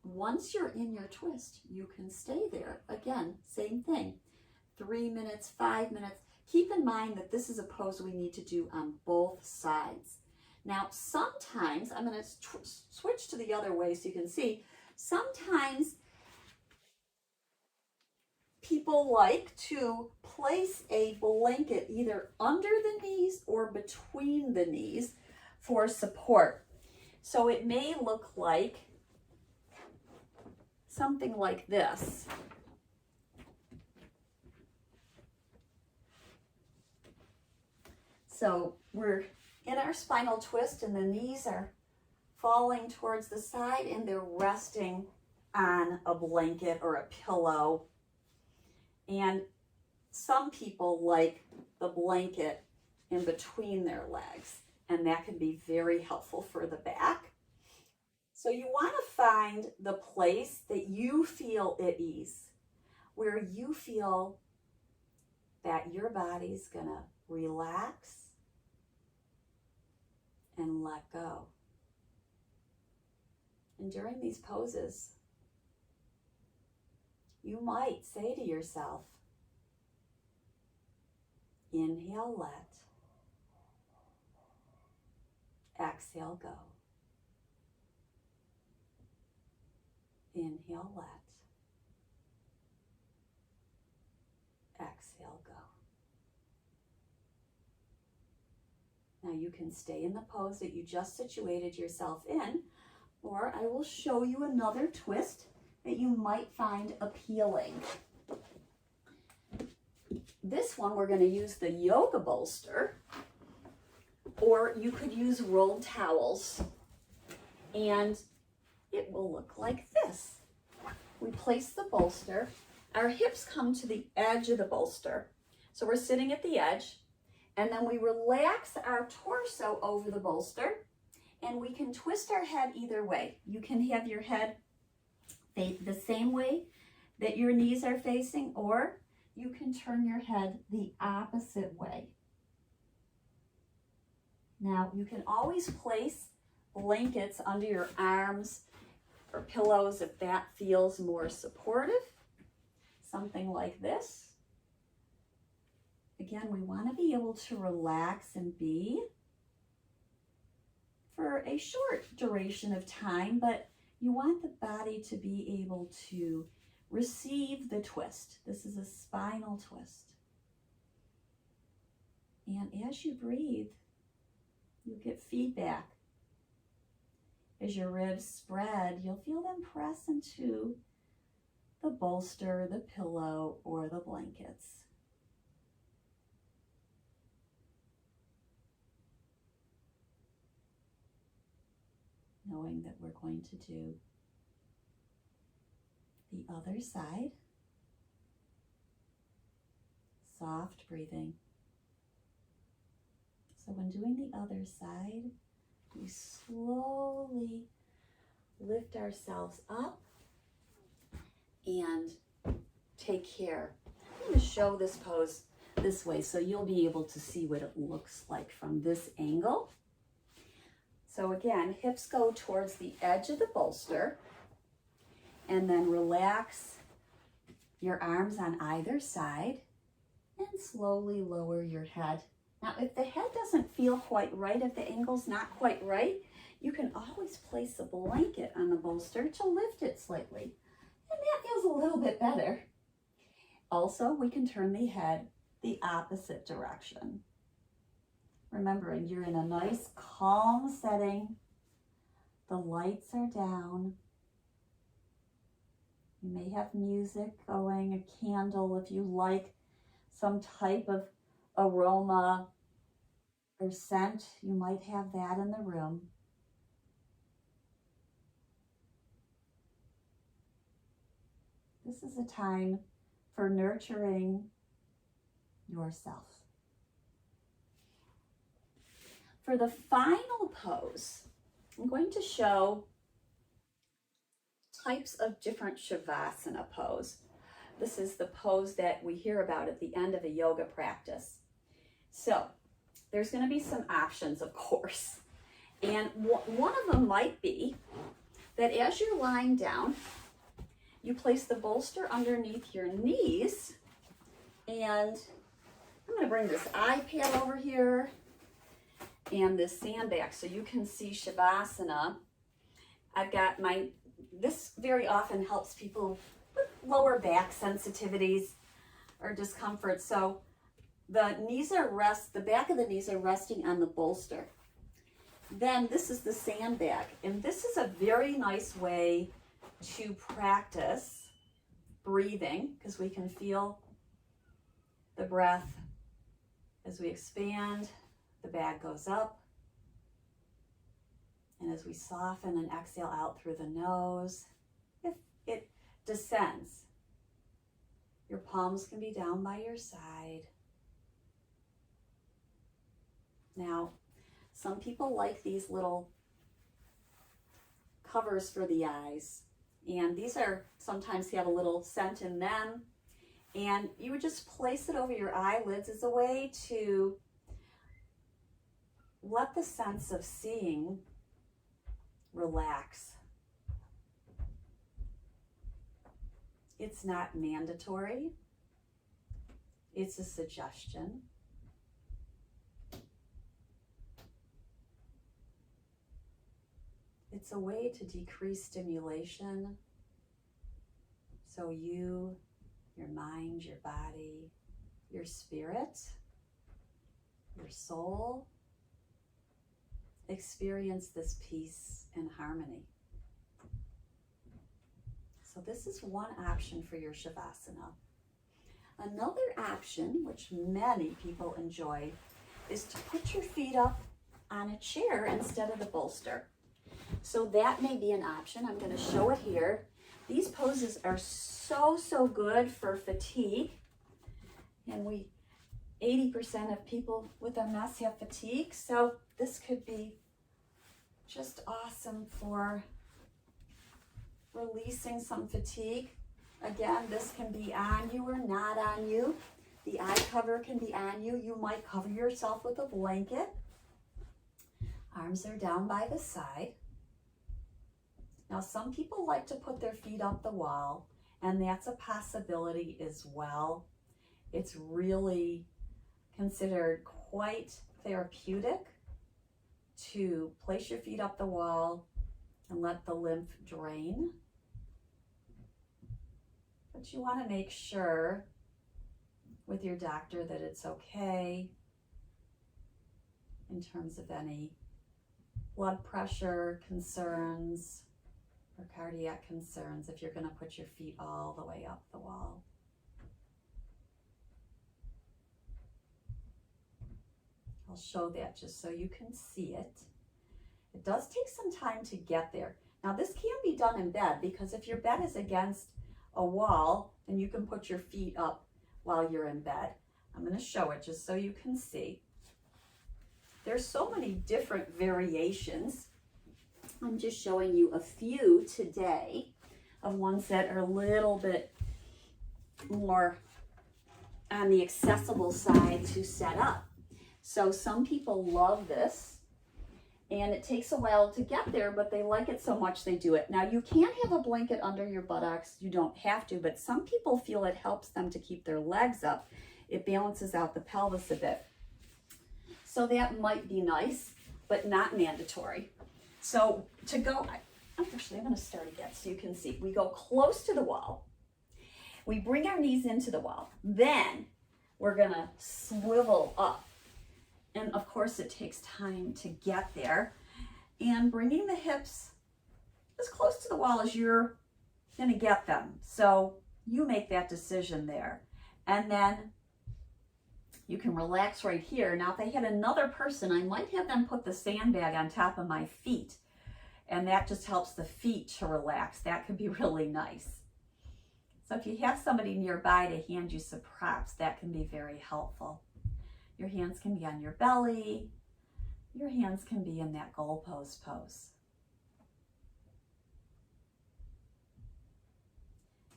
Once you're in your twist, you can stay there. Again, same thing. 3 minutes, 5 minutes. Keep in mind that this is a pose we need to do on both sides. Now, sometimes, I'm going to switch to the other way so you can see, sometimes people like to place a blanket either under the knees or between the knees for support. So it may look like something like this. So we're in our spinal twist and the knees are falling towards the side and they're resting on a blanket or a pillow. And some people like the blanket in between their legs, and that can be very helpful for the back. So you want to find the place that you feel at ease, where you feel that your body's gonna relax and let go. And during these poses, you might say to yourself, inhale, let, exhale, go. Inhale, let, exhale, go. Now you can stay in the pose that you just situated yourself in, or I will show you another twist that you might find appealing. This one, we're going to use the yoga bolster, or you could use rolled towels, and it will look like this. We place the bolster, our hips come to the edge of the bolster. So we're sitting at the edge, and then we relax our torso over the bolster, and we can twist our head either way. You can have your head the same way that your knees are facing, or you can turn your head the opposite way. Now, you can always place blankets under your arms or pillows if that feels more supportive. Something like this. Again, we want to be able to relax and be for a short duration of time, but you want the body to be able to receive the twist. This is a spinal twist. And as you breathe, you get feedback. As your ribs spread, you'll feel them press into the bolster, the pillow, or the blankets. Knowing that we're going to do the other side. Soft breathing. So when doing the other side, we slowly lift ourselves up and take care. I'm going to show this pose this way so you'll be able to see what it looks like from this angle. So again, hips go towards the edge of the bolster, and then relax your arms on either side and slowly lower your head. Now, if the head doesn't feel quite right, if the angle's not quite right, you can always place a blanket on the bolster to lift it slightly. And that feels a little bit better. Also, we can turn the head the opposite direction. Remembering you're in a nice calm setting. The lights are down. You may have music going, a candle if you like some type of aroma or scent. You might have that in the room. This is a time for nurturing yourself. For the final pose, I'm going to show types of different Shavasana pose. This is the pose that we hear about at the end of a yoga practice. So there's going to be some options, of course. And one of them might be that as you're lying down, you place the bolster underneath your knees, and I'm going to bring this iPad over here and this sandbag so you can see Shavasana. I've got this very often helps people with lower back sensitivities or discomfort. So the back of the knees are resting on the bolster. Then this is the sandbag, and this is a very nice way to practice breathing because we can feel the breath as we expand, the bag goes up, and as we soften and exhale out through the nose, it descends. Your palms can be down by your side. Now, some people like these little covers for the eyes, and these are sometimes have a little scent in them, and you would just place it over your eyelids as a way to let the sense of seeing relax. It's not mandatory. It's a suggestion. It's a way to decrease stimulation so you, your mind, your body, your spirit, your soul experience this peace and harmony. So this is one option for your Shavasana. Another option, which many people enjoy, is to put your feet up on a chair instead of the bolster. So that may be an option. I'm going to show it here. These poses are so good for fatigue. And 80% of people with MS have fatigue. So this could be just awesome for releasing some fatigue. Again, this can be on you or not on you. The eye cover can be on you. You might cover yourself with a blanket. Arms are down by the side. Now, some people like to put their feet up the wall, and that's a possibility as well. It's really considered quite therapeutic to place your feet up the wall and let the lymph drain. But you want to make sure with your doctor that it's okay in terms of any blood pressure concerns or cardiac concerns if you're going to put your feet all the way up the wall. I'll show that just so you can see it. It does take some time to get there. Now this can be done in bed because if your bed is against a wall, then you can put your feet up while you're in bed. I'm going to show it just so you can see. There's so many different variations. I'm just showing you a few today of ones that are a little bit more on the accessible side to set up. So some people love this, and it takes a while to get there, but they like it so much they do it. Now, you can have a blanket under your buttocks. You don't have to, but some people feel it helps them to keep their legs up. It balances out the pelvis a bit. So that might be nice, but not mandatory. So to go, actually, I'm going to start again so you can see. We go close to the wall. We bring our knees into the wall. Then we're going to swivel up. And of course, it takes time to get there. And bringing the hips as close to the wall as you're going to get them. So you make that decision there. And then you can relax right here. Now, if I had another person, I might have them put the sandbag on top of my feet. And that just helps the feet to relax. That could be really nice. So if you have somebody nearby to hand you some props, that can be very helpful. Your hands can be on your belly. Your hands can be in that goalpost pose.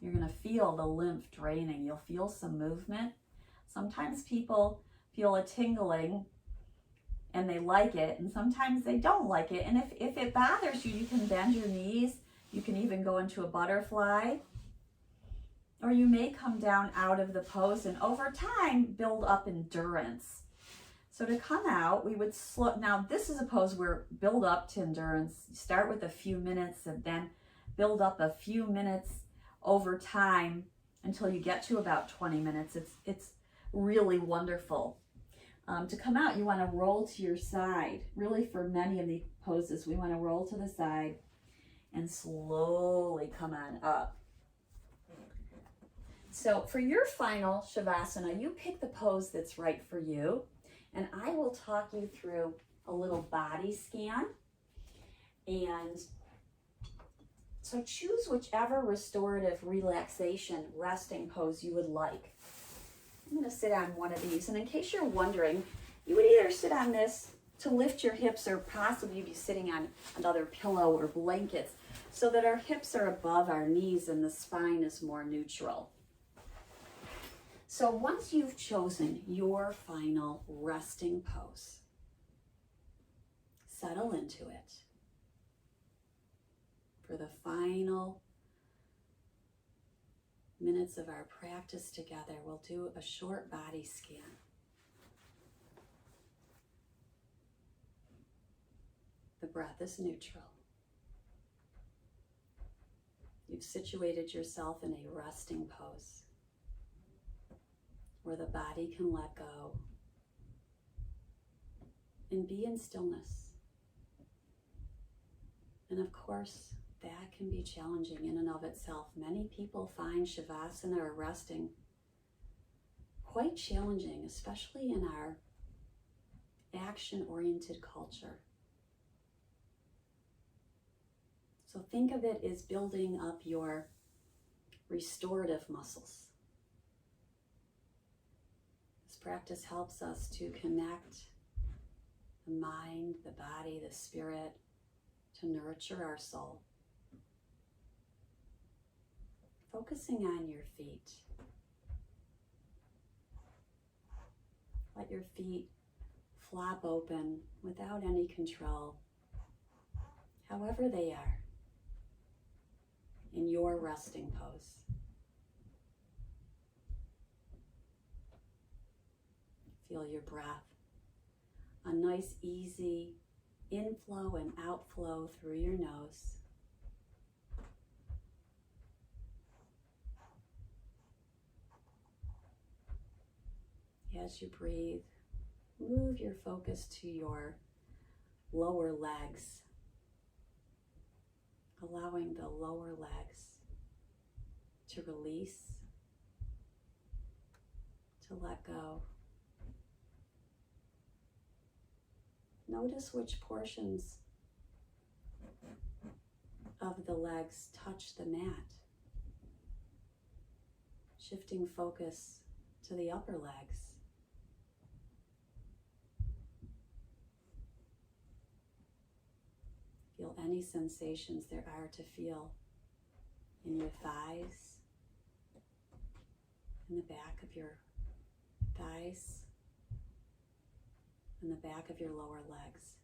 You're going to feel the lymph draining. You'll feel some movement. Sometimes people feel a tingling and they like it, and sometimes they don't like it. And if it bothers you, you can bend your knees. You can even go into a butterfly. Or you may come down out of the pose and over time build up endurance. So to come out, we would slow. Now this is a pose where build up to endurance. You start with a few minutes and then build up a few minutes over time until you get to about 20 minutes. It's really wonderful. To come out, you want to roll to your side. Really, for many of the poses, we want to roll to the side and slowly come on up. So for your final Shavasana, you pick the pose that's right for you, and I will talk you through a little body scan. And so choose whichever restorative relaxation resting pose you would like. I'm going to sit on one of these, and in case you're wondering, you would either sit on this to lift your hips or possibly be sitting on another pillow or blankets so that our hips are above our knees and the spine is more neutral. So once you've chosen your final resting pose, settle into it. For the final minutes of our practice together, we'll do a short body scan. The breath is neutral. You've situated yourself in a resting pose where the body can let go and be in stillness. And of course, that can be challenging in and of itself. Many people find Shavasana or resting quite challenging, especially in our action-oriented culture. So think of it as building up your restorative muscles. This practice helps us to connect the mind, the body, the spirit, to nurture our soul. Focusing on your feet. Let your feet flop open without any control, however they are, in your resting pose. Feel your breath, a nice easy inflow and outflow through your nose. As you breathe, move your focus to your lower legs, allowing the lower legs to release, to let go. Notice which portions of the legs touch the mat, shifting focus to the upper legs. Feel any sensations there are to feel in your thighs, in the back of your thighs, in the back of your lower legs.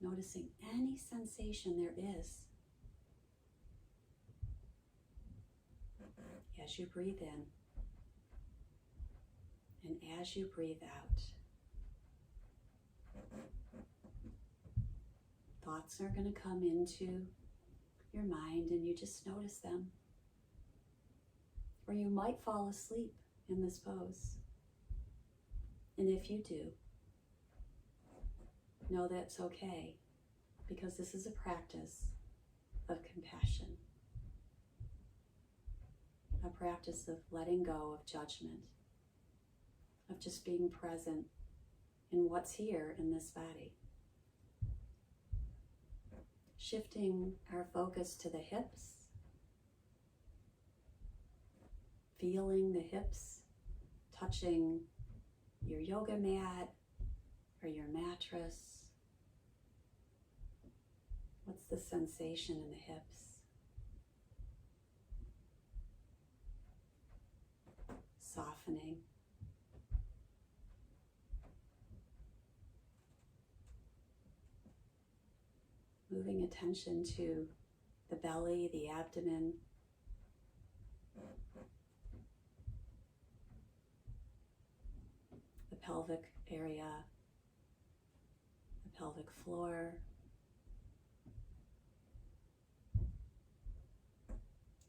Noticing any sensation there is as you breathe in and as you breathe out. Thoughts are going to come into your mind and you just notice them. Or you might fall asleep in this pose. And if you do, know that's okay, because this is a practice of compassion, a practice of letting go of judgment, of just being present in what's here in this body. Shifting our focus to the hips, feeling the hips touching your yoga mat or your mattress. What's the sensation in the hips? Softening. Moving attention to the belly, the abdomen, pelvic area, the pelvic floor.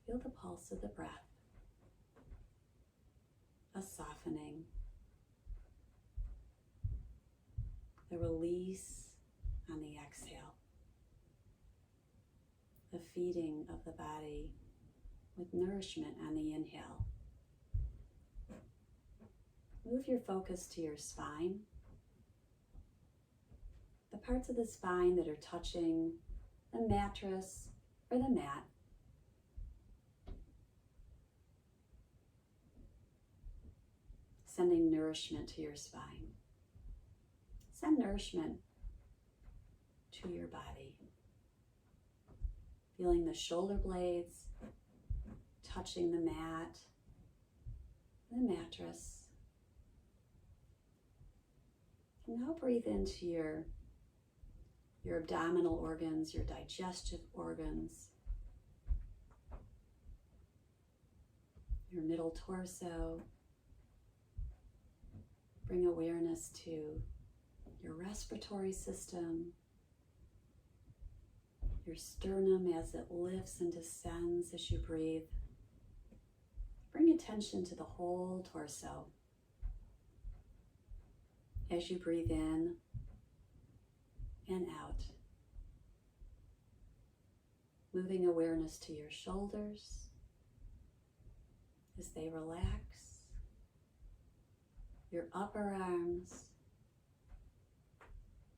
Feel the pulse of the breath, a softening, the release on the exhale, the feeding of the body with nourishment on the inhale. Move your focus to your spine, the parts of the spine that are touching the mattress or the mat. Sending nourishment to your spine. Send nourishment to your body. Feeling the shoulder blades touching the mat, the mattress. And now breathe into your abdominal organs, your digestive organs, your middle torso. Bring awareness to your respiratory system, your sternum as it lifts and descends as you breathe. Bring attention to the whole torso as you breathe in and out. Moving awareness to your shoulders as they relax, your upper arms,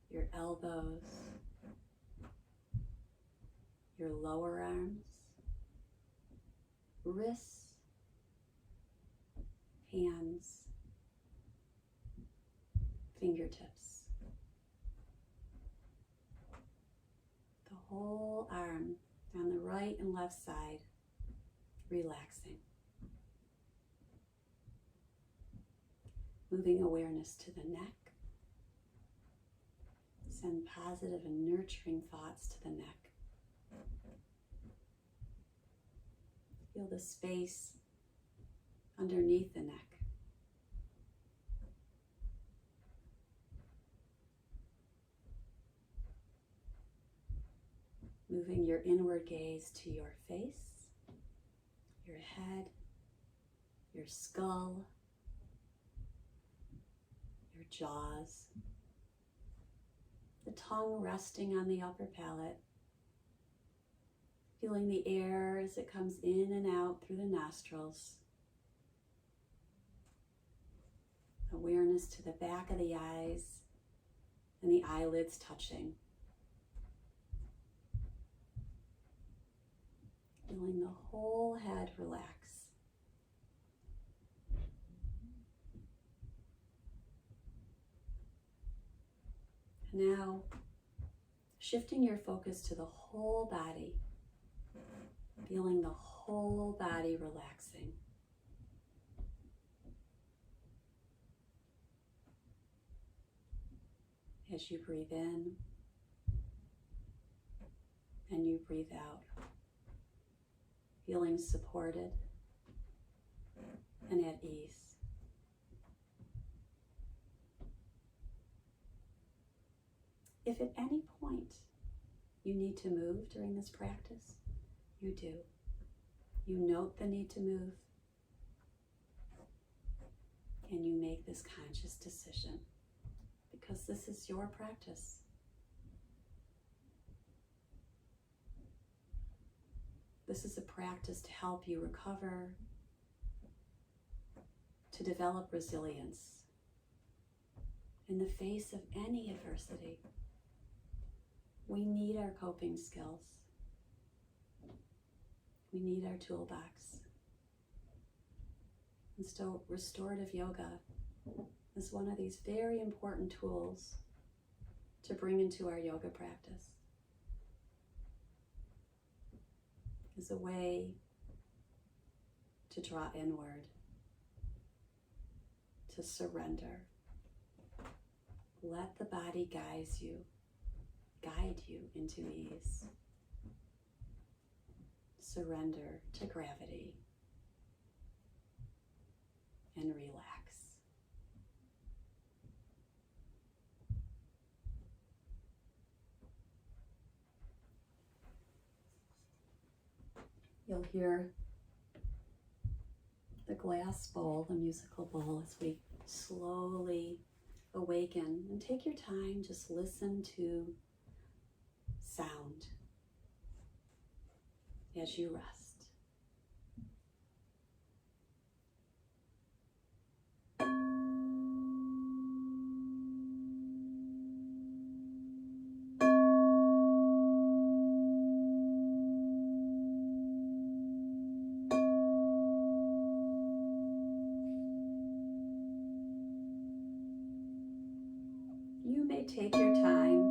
your elbows, your lower arms, wrists, hands, fingertips. The whole arm on the right and left side, relaxing. Moving awareness to the neck. Send positive and nurturing thoughts to the neck. Feel the space underneath the neck. Moving your inward gaze to your face, your head, your skull, your jaws, the tongue resting on the upper palate, feeling the air as it comes in and out through the nostrils. Awareness to the back of the eyes and the eyelids touching. Feeling the whole head relax. Now, shifting your focus to the whole body, feeling the whole body relaxing. As you breathe in and you breathe out, feeling supported and at ease. If at any point you need to move during this practice, you do. You note the need to move, and you make this conscious decision because this is your practice. This is a practice to help you recover, to develop resilience in the face of any adversity. We need our coping skills. We need our toolbox. And so restorative yoga is one of these very important tools to bring into our yoga practice. Is a way to draw inward, to surrender. Let the body guide you into ease. Surrender to gravity and relax. You'll hear the glass bowl, the musical bowl, as we slowly awaken. And take your time, just listen to sound as you rest. You may take your time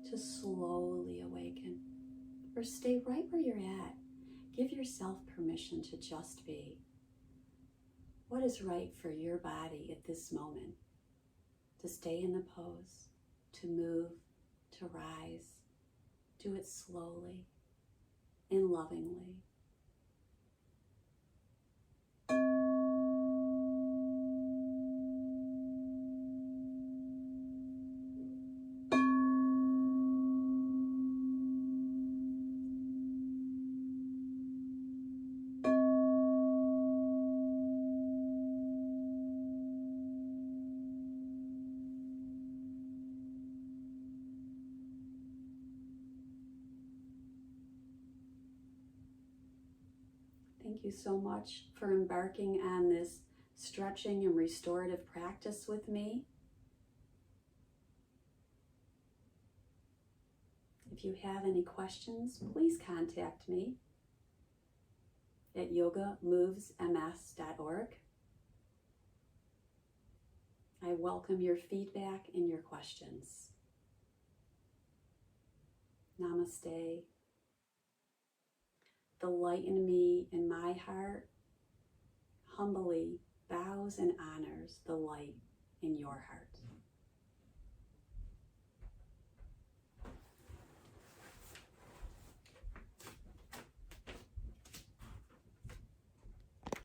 to slowly awaken, or stay right where you're at. Give yourself permission to just be. What is right for your body at this moment? To stay in the pose, to move, to rise. Do it slowly and lovingly. Thank you so much for embarking on this stretching and restorative practice with me. If you have any questions, please contact me at yogamovesms.org. I welcome your feedback and your questions. Namaste. The light in me and my heart humbly bows and honors the light in your heart.